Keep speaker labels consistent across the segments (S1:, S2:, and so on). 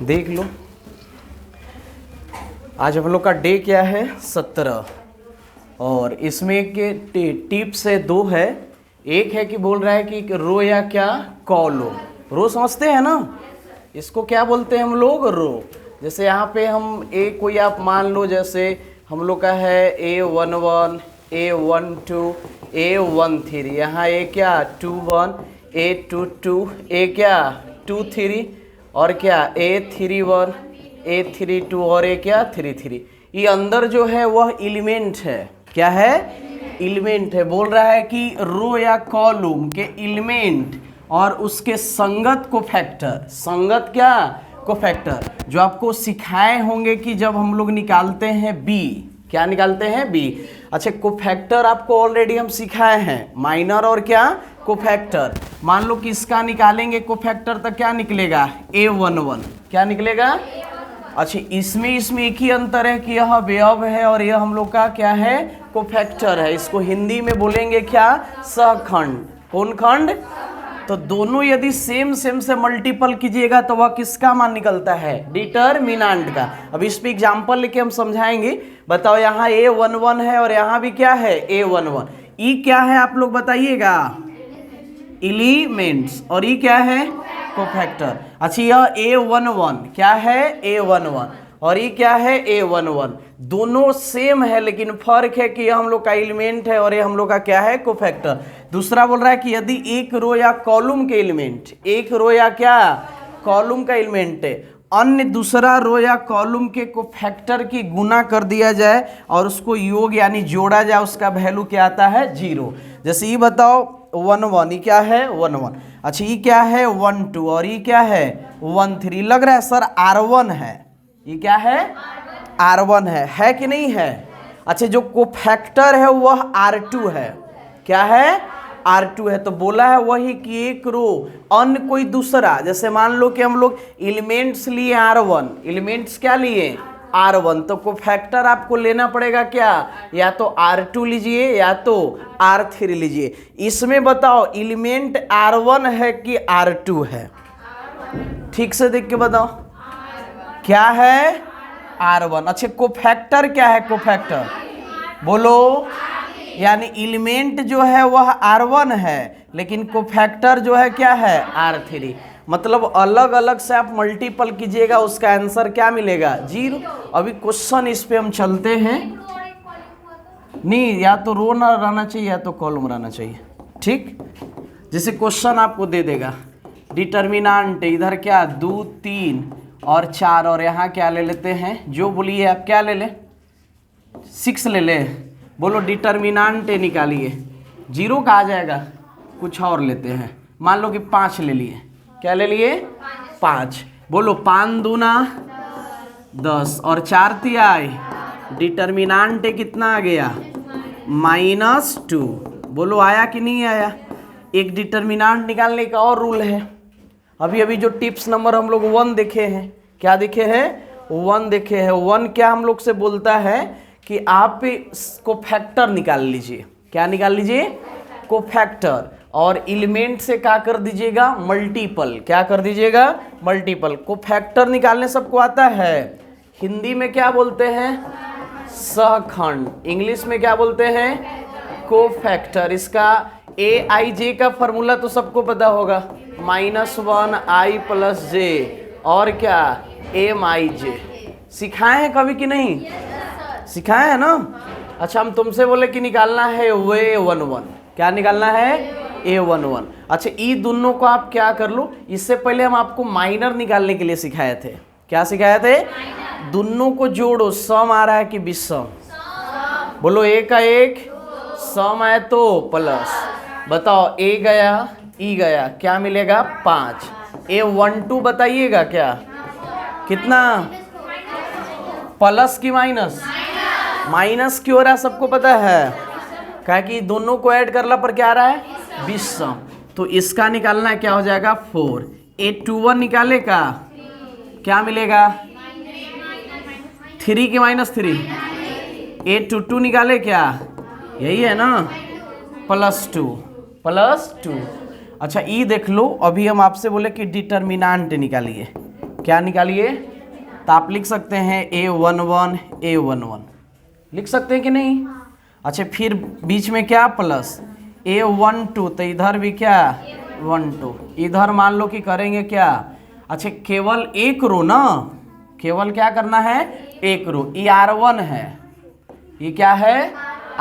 S1: देख लो, आज हम लोग का डे क्या है 17, और इसमें के टिप्स है 2 है। एक है कि बोल रहा है कि रो या क्या कॉलम। रो समझते हैं ना, इसको क्या बोलते हैं हम लोग, रो। जैसे यहाँ पे हम कोई आप मान लो, जैसे हम लोग का है A11, A12, A13, यहाँ क्या 21, A22, क्या 23, और क्या A31, A32, और क्या 33। ये अंदर जो है वह एलिमेंट है। क्या है? एलिमेंट है। बोल रहा है कि रो या कॉलम के एलिमेंट और उसके संगत को फैक्टर। संगत क्या? को फैक्टर, जो आपको सिखाए होंगे कि जब हम लोग निकालते हैं बी। क्या निकालते हैं? बी। अच्छा, कोफैक्टर आपको ऑलरेडी हम सिखाए हैं, माइनर और क्या कोफैक्टर। मान लो कि इसका निकालेंगे कोफैक्टर तो क्या निकलेगा? A11। क्या निकलेगा? अच्छा, इसमें एक ही अंतर है कि यह अवयव है और यह हम लोग का क्या है? कोफैक्टर है। इसको हिंदी में बोलेंगे क्या? सहखंड। कौन खंड? तो दोनों यदि सेम से मल्टीपल कीजिएगा तो वह किसका मान निकलता है? डिटरमिनेंट का। अब इस पे एग्जांपल लेके हम समझाएंगे। बताओ, यहाँ A11 है और यहाँ भी क्या है? A11। ई क्या है आप लोग बताइएगा? एलिमेंट्स। और ई क्या है? कोफैक्टर। अच्छा, यह A11 क्या है? A11। और ये क्या है? A11। दोनों सेम है, लेकिन फर्क है कि यह हम लोग का एलिमेंट है और ये हम लोग का क्या है? कोफैक्टर। दूसरा बोल रहा है कि यदि एक रो या कॉलम के एलिमेंट, एक रो या क्या कॉलम का एलिमेंट है, अन्य दूसरा रो या कॉलम के कोफैक्टर की गुना कर दिया जाए और उसको योग यानी जोड़ा जाए, उसका वैल्यू क्या आता है? 0। जैसे ये बताओ 11, ये क्या है? 11। अच्छा, ये क्या है? 12, और ये क्या है? 13। लग रहा है सर R1 है। ये क्या है? R1 है कि नहीं है? अच्छा, जो कोफैक्टर है वह R2 है। क्या है? R2 है। तो बोला है वही कि एक रो अन्य कोई दूसरा, जैसे मान लो कि हम लोग एलिमेंट्स लिए R1, एलिमेंट्स क्या लिए? R1, तो कोफैक्टर आपको लेना पड़ेगा क्या? या तो R2 लीजिए या तो R3 लीजिए। इसमें बताओ एलिमेंट R1 है कि R2 है? ठीक से देख के बताओ, क्या है? R1। अच्छा, कोफैक्टर क्या है? कोफैक्टर बोलो। यानी एलिमेंट जो है वह R1 है, लेकिन कोफैक्टर जो है क्या है? R3। मतलब अलग अलग से आप मल्टीपल कीजिएगा, उसका आंसर क्या मिलेगा? 0। अभी क्वेश्चन इस पे हम चलते हैं। नहीं, या तो रो ना रहना चाहिए या तो कॉलम रहना चाहिए। ठीक, जैसे क्वेश्चन आपको दे देगा डिटर्मिनेंट, इधर क्या 2, 3 और 4, और यहाँ क्या ले लेते हैं? जो बोलिए आप, क्या ले ले? 6 ले ले। बोलो डिटर्मिनेंट निकालिए। 0 का आ जाएगा। कुछ और लेते हैं, मान लो कि 5 ले लिए। क्या ले लिए? 5। बोलो 5 दूना 10 और 4 तिहाई। डिटर्मिनेंट कितना आ गया? -2। बोलो आया कि नहीं आया? एक डिटर्मिनेंट निकालने का और रूल है। अभी जो टिप्स नंबर हम लोग 1 देखे हैं, क्या देखे हैं? 1 देखे हैं। 1 क्या हम लोग से बोलता है कि आप कोफैक्टर निकाल लीजिए। क्या निकाल लीजिए? कोफैक्टर। और एलिमेंट से क्या कर दीजिएगा? मल्टीपल। क्या कर दीजिएगा? मल्टीपल। कोफैक्टर निकालने सबको आता है। हिंदी में क्या बोलते हैं? सहखंड। इंग्लिश में क्या बोलते हैं? कोफैक्टर। इसका AIJ का फॉर्मूला तो सबको पता होगा, -1I + J, और क्या MIJ। सिखाए हैं कभी कि नहीं? सिखाए है ना? अच्छा, हम तुमसे बोले कि निकालना है A11। क्या निकालना है? A11। अच्छा, ये दोनों को आप क्या कर लो, इससे पहले हम आपको माइनर निकालने के लिए सिखाए थे। क्या सिखाए थे? दोनों को जोड़ो, सम आ रहा है कि विषम? बोलो A का 1, सम आए तो प्लस। बताओ A गया, E गया, क्या मिलेगा? 5। A12 बताइएगा क्या? कितना? प्लस की माइनस? माइनस क्यों हो रहा है सबको पता है? क्या कि दोनों को ऐड करला पर क्या आ रहा है? विषम। तो इसका निकालना है, क्या हो जाएगा? 4। A21 निकाले का क्या मिलेगा? 3 की -3। A22 निकाले क्या, यही है ना, +2 अच्छा ई देख लो, अभी हम आपसे बोले कि डिटर्मिनांट निकालिए, क्या निकालिए, तो आप लिख सकते हैं A11 लिख सकते हैं कि नहीं। अच्छा फिर बीच में क्या प्लस A12, तो इधर भी क्या 12, इधर मान लो कि करेंगे क्या, अच्छा केवल एक रो ना, केवल क्या करना है, एक रो, ये R1 है, ये क्या है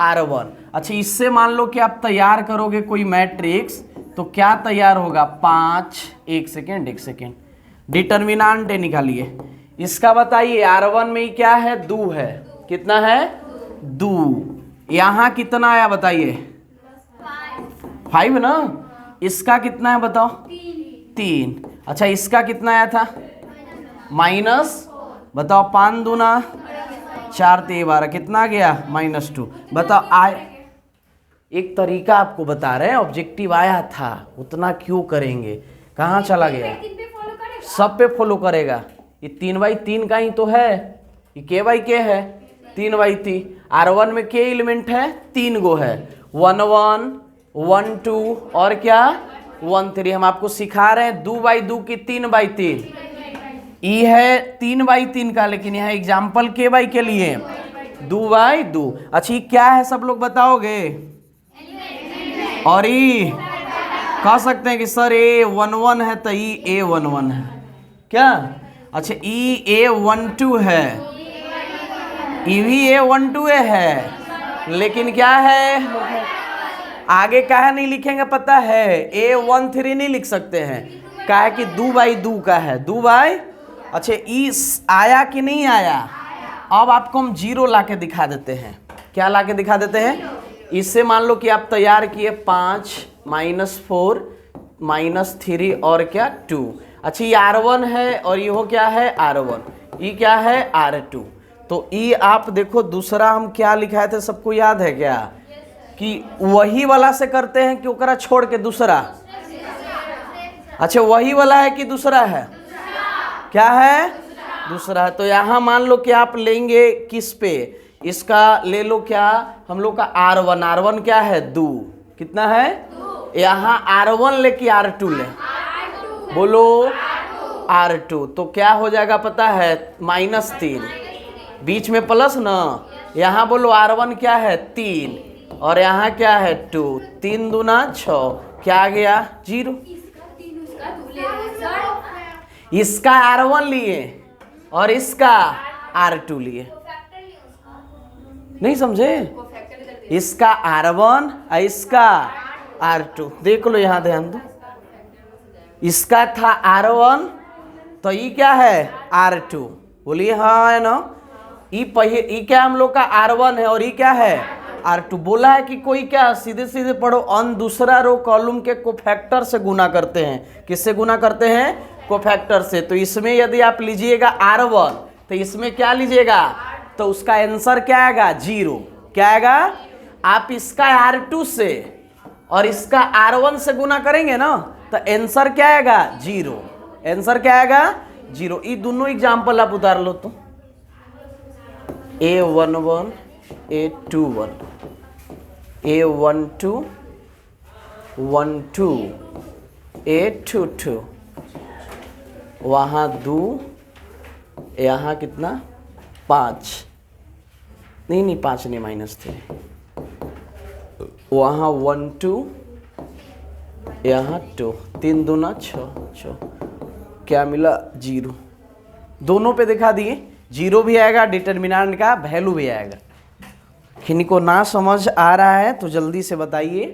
S1: R1। अच्छा इससे मान लो कि आप तैयार करोगे कोई मैट्रिक्स, तो क्या तैयार होगा, 5, एक सेकेंड डिटर्मिनांट निकालिए इसका, बताइए R1 में क्या है, 2 है, कितना है 2, यहाँ कितना आया बताइए, 5 ना, इसका कितना है बताओ, 3, अच्छा इसका कितना आया था, माइनस, बताओ 5 दूना 4 3 12, कितना गया, -2, बताओ आए, एक तरीका आपको बता रहे हैं, ऑब्जेक्टिव आया था, उतना क्यों करेंगे, कहाँ चला गया, सब पे फॉलो करेगा, ये 3/3 का ही तो है, ये k/k है, 3/3, R1 में के एलिमेंट है, 3 गो है, 1 1 1 2 और क्या 1 3, हम आपको सिखा रहे हैं 2/2 की 3/3, ई है 3/3 का, लेकिन यहाँ एग्जाम्पल के लिए 2/2। अच्छा ये क्या है सब लोग बताओगे, और ये कह सकते हैं कि सर A11 है, तो ई A11 है क्या, अच्छा ई A12 है, ई भी A12 है, लेकिन क्या है, आगे क्या है नहीं लिखेंगे पता है, A13 नहीं लिख सकते हैं, क्या है कि 2/2 का है, 2/, अच्छा ई आया कि नहीं आया, अब आपको हम 0 ला के दिखा देते हैं, क्या ला के दिखा देते हैं, इससे मान लो कि आप तैयार किए 5 -4 -3 और क्या 2, अच्छा ये R1 है और ये हो क्या है R1, ये क्या है R2, तो ये आप देखो दूसरा हम क्या लिखाए थे, सबको याद है क्या, कि वही वाला से करते हैं कि ओकरा छोड़ के दूसरा, अच्छा वही वाला है कि दूसरा है, क्या है दूसरा है, तो यहाँ मान लो कि आप लेंगे किस पे, इसका ले लो क्या, हम लोग का R1 क्या है 2, कितना है, यहाँ R1 ले कि R2 ले, बोलो R2, तो क्या हो जाएगा पता है, -3, बीच में प्लस ना, यहाँ बोलो R1 क्या है 3 और यहाँ क्या है 2, 3 दूना 6, क्या आ गया 0, इसका R1 लिए और इसका R2 लिए, नहीं समझे, इसका R1 और इसका R2, देख लो यहाँ ध्यान दो, इसका था R1 तो ये क्या है R2, बोलिए हाँ है ना, ये क्या हम लोग का R1 है और ये क्या है R2, बोला है कि कोई क्या सीधे सीधे पढ़ो, अन दूसरा रो कॉलम के कोफैक्टर से गुना करते हैं, किससे गुना करते हैं, कोफैक्टर से, तो इसमें यदि आप लीजिएगा R1 तो इसमें क्या लीजिएगा, तो उसका आंसर क्या आएगा 0, क्या आएगा, आप इसका R2 से और इसका R1 से गुना करेंगे ना, तो आंसर क्या आएगा 0, आंसर क्या आएगा 0, ये दोनों एग्जाम्पल आप उतार लो, तो A11 A21 A12 12 A22, वहाँ 2, यहाँ कितना 5, नहीं 5 नहीं -3, वहाँ 1 2, यहाँ 2, 3 दूना 6, क्या मिला 0, दोनों पे दिखा दिए, 0 भी आएगा, डिटर्मिनेंट का वैल्यू भी आएगा। किनको ना समझ आ रहा है तो जल्दी से बताइए,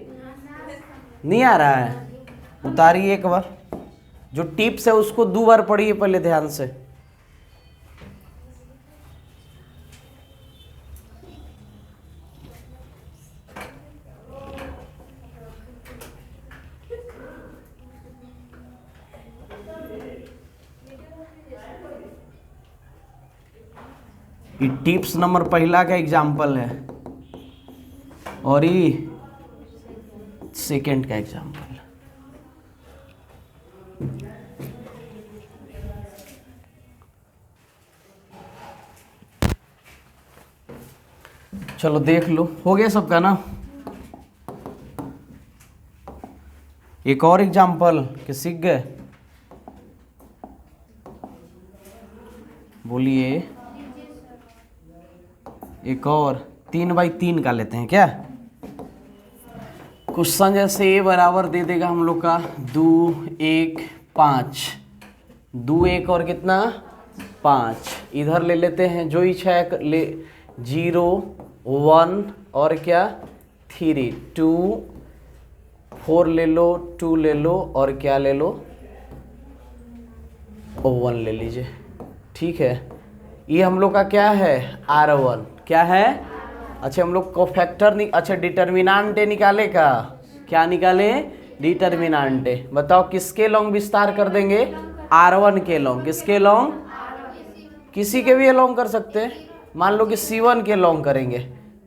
S1: नहीं आ रहा है उतारिए एक बार, जो टिप्स है उसको 2 बार पढ़िए पहले ध्यान से, ये टिप्स नंबर पहला का एग्जाम्पल है और ये सेकंड का एग्जाम्पल। चलो देख लो, हो गया सबका ना। एक और एग्जाम्पल कि सीख गए, बोलिए। एक और 3/3 का लेते हैं क्या। क्वेश्चन जैसे ए बराबर दे देगा हम लोग का 2 1 5, 2 1 और कितना 5। इधर ले लेते हैं जो इच्छा है ले, 0 1 और क्या 3, 2 4 ले लो, 2 ले लो और क्या ले लो 1 ले लीजिए। ठीक है, ये हम लोग का क्या है R1, क्या है। अच्छा हम लोग को फैक्टर अच्छा डिटर्मिनांटे निकाले का, क्या निकाले डिटर्मिनांटे। बताओ किसके लॉन्ग विस्तार कर देंगे, R1 के लॉन्ग। किसके लॉन्ग, किसी के भी लॉन्ग कर सकते हैं। मान लो कि C1 के लॉन्ग करेंगे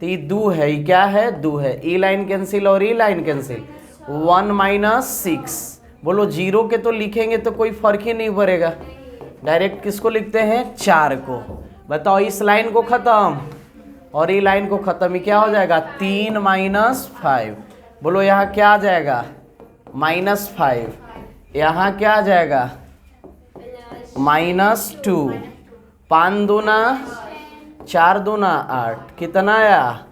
S1: तो ये 2 है, ये क्या है 2 है। ई लाइन कैंसिल और ई लाइन कैंसिल, 1 - 6। बोलो 0 के तो लिखेंगे तो कोई फर्क ही नहीं पड़ेगा, डायरेक्ट किसको लिखते हैं 4 को। बताओ इस लाइन को खत्म और ये लाइन को खत्म, ये क्या हो जाएगा 3 - 5। बोलो यहाँ क्या आ जाएगा -5, यहाँ क्या आ जाएगा -2, 5 दूना 4 दूना 8, कितना आया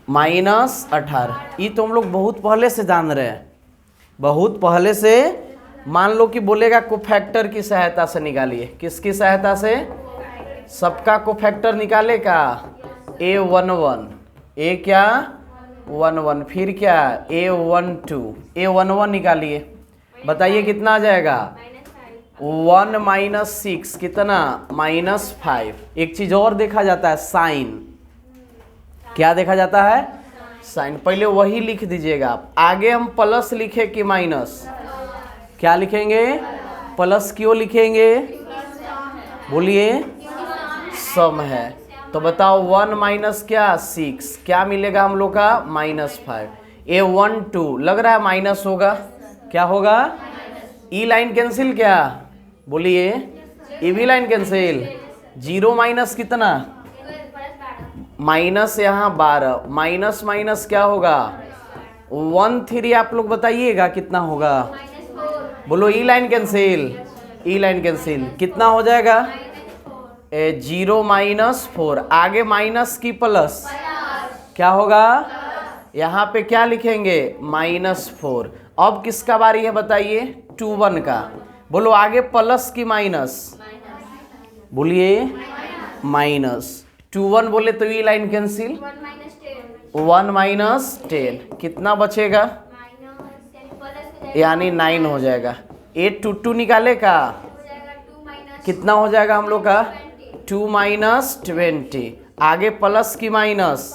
S1: -18। ये तो हम लोग बहुत पहले से जान रहे हैं, बहुत पहले से। मान लो कि बोलेगा कोफैक्टर की सहायता से निकालिए, किसकी सहायता से, सबका कोफैक्टर निकाले का A11, A क्या 11, फिर क्या A12, A11 निकालिए। बताइए कितना आ जाएगा 1 - 6, कितना -5। एक चीज और देखा जाता है साइन, क्या देखा जाता है साइन। पहले वही लिख दीजिएगा आप, आगे हम प्लस लिखे कि माइनस, क्या लिखेंगे प्लस, क्यों लिखेंगे बोलिए सम है। तो बताओ 1 - क्या 6, क्या मिलेगा हम लोग का -5। A12 लग रहा है माइनस होगा, क्या होगा ई लाइन कैंसिल, क्या बोलिए ए भी लाइन कैंसिल। 0 माइनस कितना माइनस यहाँ 12, माइनस माइनस क्या होगा 1 3। आप लोग बताइएगा कितना होगा, बोलो ई लाइन कैंसिल, ई लाइन कैंसिल, कितना हो जाएगा 0 - 4। आगे माइनस की प्लस, क्या होगा यहाँ पे क्या लिखेंगे -4। अब किसका बारी है बताइए 2 1 का। बोलो आगे प्लस की माइनस, बोलिए माइनस। 2 1 बोले तो ई लाइन कैंसिल, 1 - 10, कितना बचेगा यानी 9 हो जाएगा। 8 2 2 निकाले का, कितना हो जाएगा हम लोग का 2 - 20। आगे प्लस की माइनस,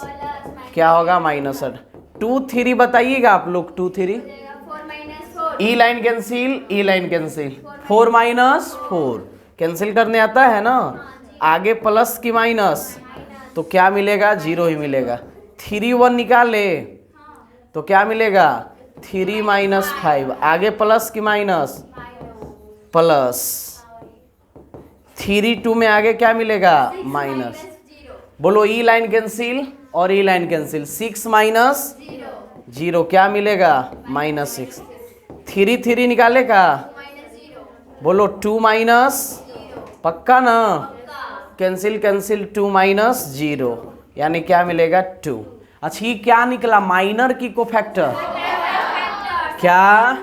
S1: क्या होगा -8। 2 3 बताइएगा आप लोग, 2 3 ई लाइन कैंसिल, ई लाइन कैंसिल, 4 - 4 कैंसिल करने आता है ना। आगे प्लस की माइनस तो क्या मिलेगा 0 ही मिलेगा। 3 1 निकाले तो क्या मिलेगा 3 - 5। आगे प्लस की माइनस प्लस, 3 2 में आगे क्या मिलेगा माइनस। बोलो ई लाइन कैंसिल और ई लाइन कैंसिल, 6 - 0 क्या मिलेगा -6। 3 3 निकाले का, बोलो 2 पक्का ना, कैंसिल कैंसिल 2 - 0 यानी क्या मिलेगा 2। अच्छा ये क्या निकला माइनर की कोफैक्टर, क्या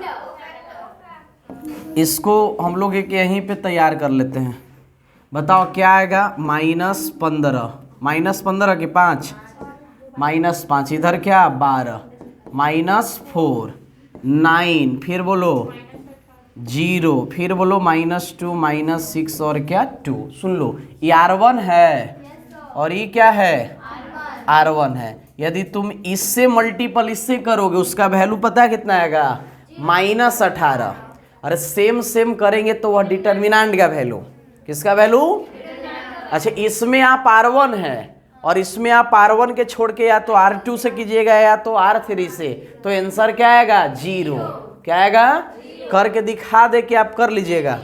S1: इसको हम लोग एक यहीं पे तैयार कर लेते हैं। बताओ क्या आएगा -15, -15 के 5 -5, इधर क्या 12, -4 9, फिर बोलो 0, फिर बोलो -2 -6 और क्या 2। सुन लो ये R1 है और ये क्या है R1 है। यदि तुम इससे मल्टीपल इससे करोगे उसका वैल्यू पता है कितना आएगा -18। अरे सेम सेम करेंगे तो वह डिटर्मिनेंट का वैल्यू, किसका वैल्यू। अच्छा इसमें आप R1 है और इसमें आप R1 के छोड़ के या तो R2 से कीजिएगा या तो R3 से, तो आंसर क्या आएगा 0। क्या आएगा करके दिखा दे कि आप कर लीजिएगा,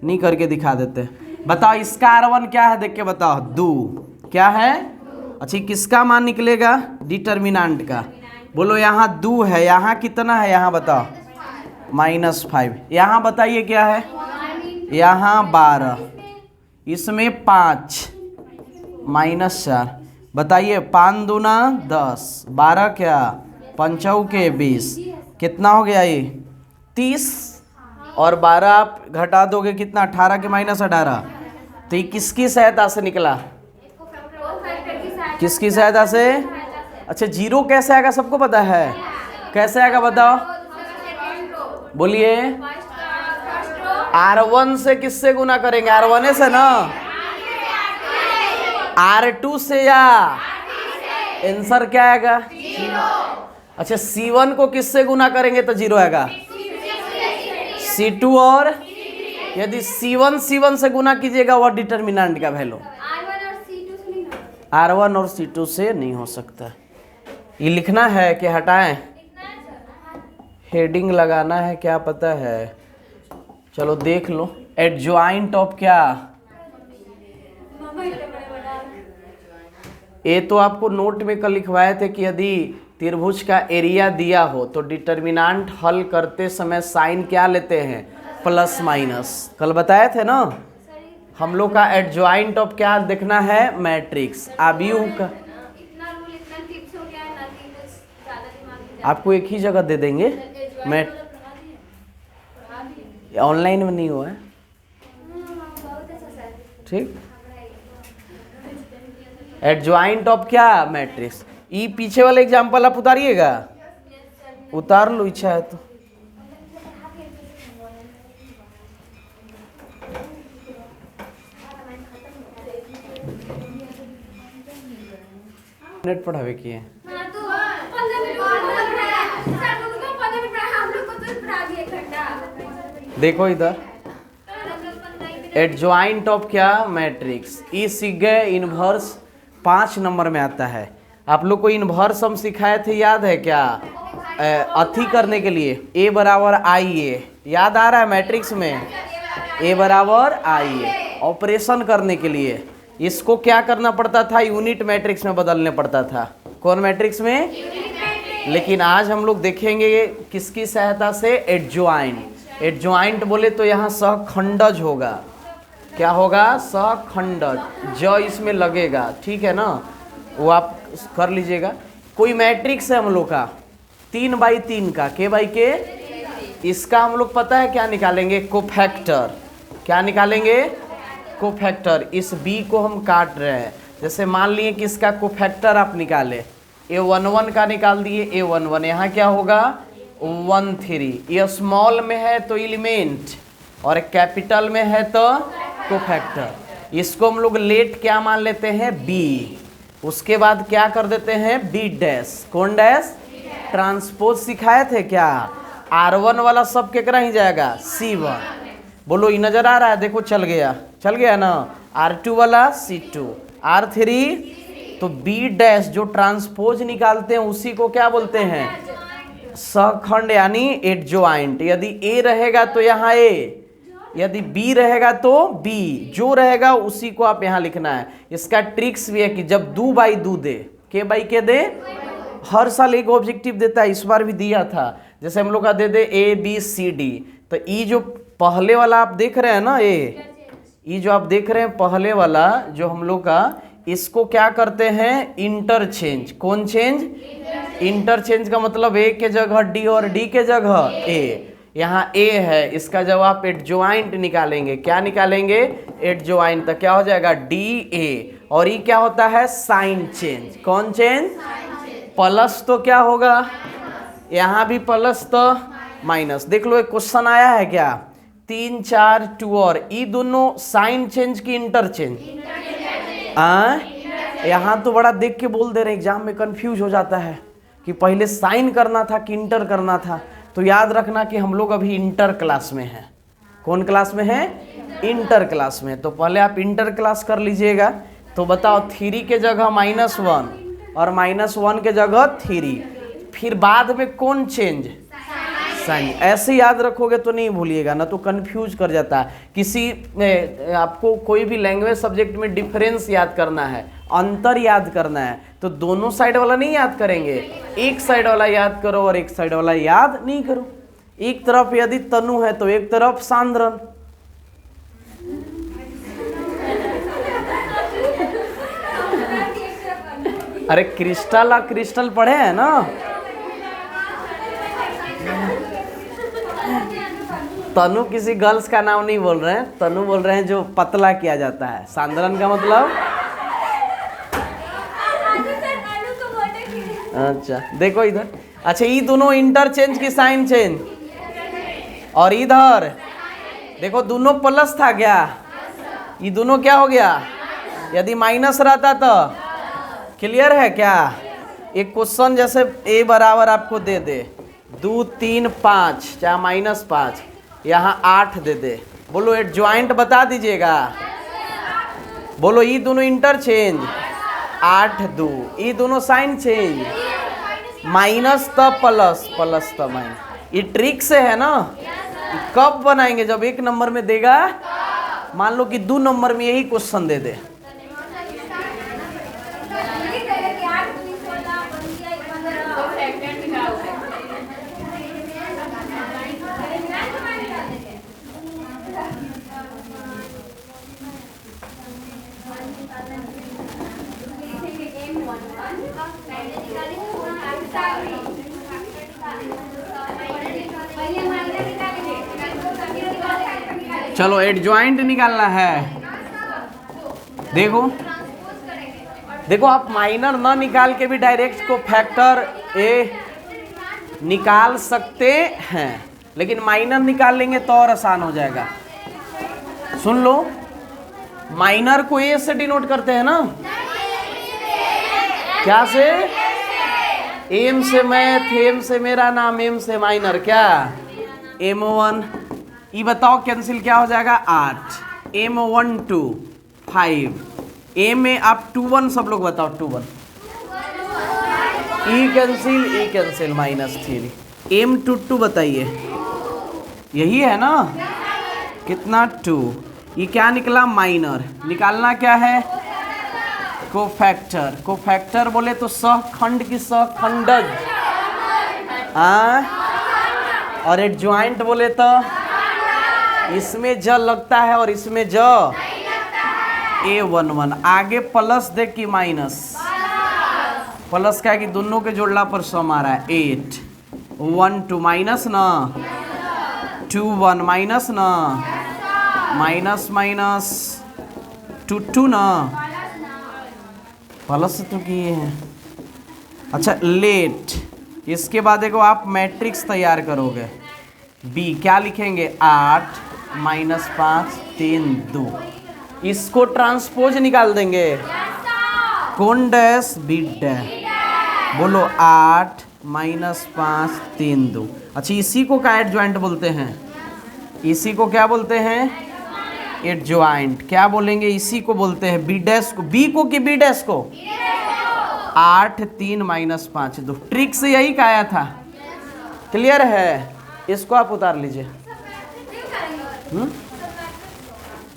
S1: नहीं करके दिखा देते। बताओ इसका R1 क्या है, देख के बताओ। 2 क्या है? अच्छा किसका मान निकलेगा? डिटर्मिनेंट का। बोलो यहाँ 2 है, यहाँ कितना है? यहाँ बताओ -5। यहाँ बताइए क्या है? यहाँ 12, इसमें 5 -4। बताइए 5 दूना 10, 12 क्या 5 के 20, कितना हो गया ये 30, और 12 आप घटा दोगे कितना 18 के -18। तो ये किसकी सहायता से निकला? किसकी सहायता से? अच्छा जीरो कैसे आएगा सबको पता है? कैसे आएगा बताओ, बोलिए। R1 से किससे गुना करेंगे? R1 से ना, R2 से, या आंसर क्या आएगा? अच्छा C1 को किससे गुना करेंगे तो 0 आएगा? C2 और यदि C1 से गुना कीजिएगा वह डिटर्मिनेंट का वैल्यू। R1 और C2 से नहीं हो सकता। ये लिखना है कि हटाएं? हेडिंग लगाना है, क्या पता है? चलो देख लो। एडजॉइंट ऑफ क्या? ये तो आपको नोट में कल लिखवाए थे कि यदि त्रिभुज का एरिया दिया हो तो डिटर्मिनेंट हल करते समय साइन क्या लेते हैं? Plus minus. कल बताए थे ना हम लोग का एडजॉइंट ऑफ क्या देखना है? मैट्रिक्स। अभी का आपको एक ही जगह दे देंगे, मैं ऑनलाइन में नहीं हुआ है, ठीक। एडजॉइंट ऑफ क्या? मैट्रिक्स। ई पीछे वाले एग्जांपल आप उतारिएगा, उतार लो इच्छा है तो। मिनट पढ़ावे किए देखो इधर एडजॉइंट ऑफ क्या? मैट्रिक्स। ई सीख गए। इनवर्स 5 नंबर में आता है। आप लोग को इनवर्स हम सिखाए थे, याद है क्या? अथी करने के लिए A बराबर IA, याद आ रहा है मैट्रिक्स में? A बराबर IA ऑपरेशन करने के लिए इसको क्या करना पड़ता था? यूनिट मैट्रिक्स में बदलने पड़ता था। कौन मैट्रिक्स में? लेकिन आज हम लोग देखेंगे किसकी सहायता से? एडजॉइंट। एडजॉइंट बोले तो यहाँ सहखंडज होगा। क्या होगा? सहखंडज। ज इसमें लगेगा, ठीक है ना? वो आप कर लीजिएगा। कोई मैट्रिक्स है हम लोग का 3/3 का, के, इसका हम लोग पता है क्या निकालेंगे? कोफैक्टर। क्या निकालेंगे? कोफैक्टर। इस B को हम काट रहे हैं, जैसे मान लिए कि इसका कोफैक्टर आप निकाले, A11 का निकाल दिए, A11 यहाँ क्या होगा? 13। ये स्मॉल में है तो एलिमेंट, और कैपिटल में है तो कोफैक्टर। इसको हम लोग लेट क्या मान लेते हैं? B। उसके बाद क्या कर देते हैं? B dash. कौन डैश? ट्रांसपोज सिखाए थे क्या? R1 वाला सब केकरा ही जाएगा? C1। बोलो ये नजर आ रहा है? देखो चल गया ना। R2 वाला C2, R3 तो B डैश जो ट्रांसपोज निकालते हैं उसी को क्या बोलते हैं? सहखंड यानी एडजॉइंट। यदि A रहेगा तो यहाँ A, यदि B रहेगा तो B, जो रहेगा उसी को आप यहाँ लिखना है। इसका ट्रिक्स भी है कि जब 2/2 दे, के दे, हर साल एक ऑब्जेक्टिव देता है, इस बार भी दिया था। जैसे हम लोग का दे दे ABCD, तो ई जो पहले वाला आप देख रहे हैं ना, ये जो आप देख रहे हैं पहले वाला जो हम लोग का, इसको क्या करते हैं? इंटरचेंज। कौन चेंज? इंटरचेंज का मतलब A के जगह D और D के जगह A। यहाँ A है, इसका जब आप एडजॉइंट निकालेंगे, क्या निकालेंगे? एडजॉइंट। तो क्या हो जाएगा? DA। और ये क्या होता है? Sign change. कौन चेंज? प्लस तो क्या होगा? यहाँ भी प्लस तो माइनस। देख लो एक क्वेश्चन आया है क्या? 3, 4, 2 और ये दोनों साइन चेंज की इंटरचेंज? यहाँ तो बड़ा देख के बोल दे रहे, एग्जाम में कंफ्यूज हो जाता है कि पहले साइन करना था कि इंटर करना था। तो याद रखना कि हम लोग अभी इंटर क्लास में हैं। कौन क्लास में है? इंटर क्लास में। तो पहले आप इंटर क्लास कर लीजिएगा। तो बताओ 3 के जगह -1 और -1 के जगह 3, फिर बाद में कौन चेंज? साइन। ऐसे याद रखोगे तो नहीं भूलिएगा, ना तो कंफ्यूज कर जाता है। किसी आपको कोई भी लैंग्वेज सब्जेक्ट में डिफरेंस याद करना है, अंतर याद करना है, तो दोनों साइड वाला नहीं याद करेंगे, एक साइड वाला याद करो और एक साइड वाला याद नहीं करो। एक तरफ यदि तनु है तो एक तरफ सांद्रन। अरे क्रिस्टल और क्रिस्टल पढ़े हैं ना। तनु किसी गर्ल्स का नाम नहीं बोल रहे हैं, तनु बोल रहे हैं जो पतला किया जाता है। सांद्रन का मतलब, अच्छा देखो इधर, अच्छा ये दोनों इंटरचेंज की साइन चेंज, और इधर देखो दोनों प्लस था क्या, ये दोनों क्या हो गया, यदि माइनस रहता तो क्लियर है क्या। एक क्वेश्चन जैसे a बराबर आपको दे दे 2 3 5 चाहे -5, यहाँ 8 दे दे, बोलो एड ज्वाइंट बता दीजिएगा। बोलो ये दोनों इंटरचेंज, 8 2, ये दोनों साइन चेंज, माइनस तब प्लस, प्लस तब माइनस। ये ट्रिक से है ना। कब बनाएंगे, जब एक नंबर में देगा, मान लो कि 2 नंबर में यही क्वेश्चन दे दे। चलो एडजॉइंट निकालना है। देखो देखो आप माइनर ना निकाल के भी डायरेक्ट को फैक्टर ए निकाल सकते हैं, लेकिन माइनर निकाल लेंगे तो और आसान हो जाएगा। सुन लो, माइनर को ए से डिनोट करते हैं ना, क्या से, एम से मैथ, एम से मेरा नाम, एम से माइनर, क्या M1। ये बताओ कैंसिल क्या हो जाएगा, 8, M1 2 5, ए में आप 2 1 सब लोग बताओ, 2 1, ई कैंसिल -3, M2 2 बताइए, यही है ना, कितना 2, ये क्या निकला माइनर। निकालना क्या है, कोफैक्टर। कोफैक्टर बोले तो सहखंड की सहखंडज, और एडजॉइंट बोले तो इसमें ज लगता है और इसमें ज A11। आगे प्लस दे कि माइनस, प्लस क्या है कि दोनों के जोड़ला पर सम आ रहा है, 8 1 2 माइनस ना 2 1 माइनस ना माइनस 2 2 ना प्लस तो किए हैं। अच्छा लेट, इसके बाद देखो आप मैट्रिक्स तैयार करोगे। बी क्या लिखेंगे, 8 -5 3 2, इसको ट्रांसपोज निकाल देंगे, कौन डैश बी डैश। बोलो 8 -5 3 2। अच्छा इसी को क्या एडजॉइंट बोलते हैं, इसी को क्या बोलते हैं, एडजॉइंट। क्या बोलेंगे, इसी को बोलते हैं बी डैश को, बी को कि बी डैश को, 8 3 -5 2। ट्रिक से यही कहा था, क्लियर है। इसको आप उतार लीजिए।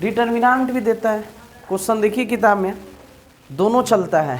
S1: डिटर्मिनेंट भी देता है क्वेश्चन, देखिए किताब में दोनों चलता है।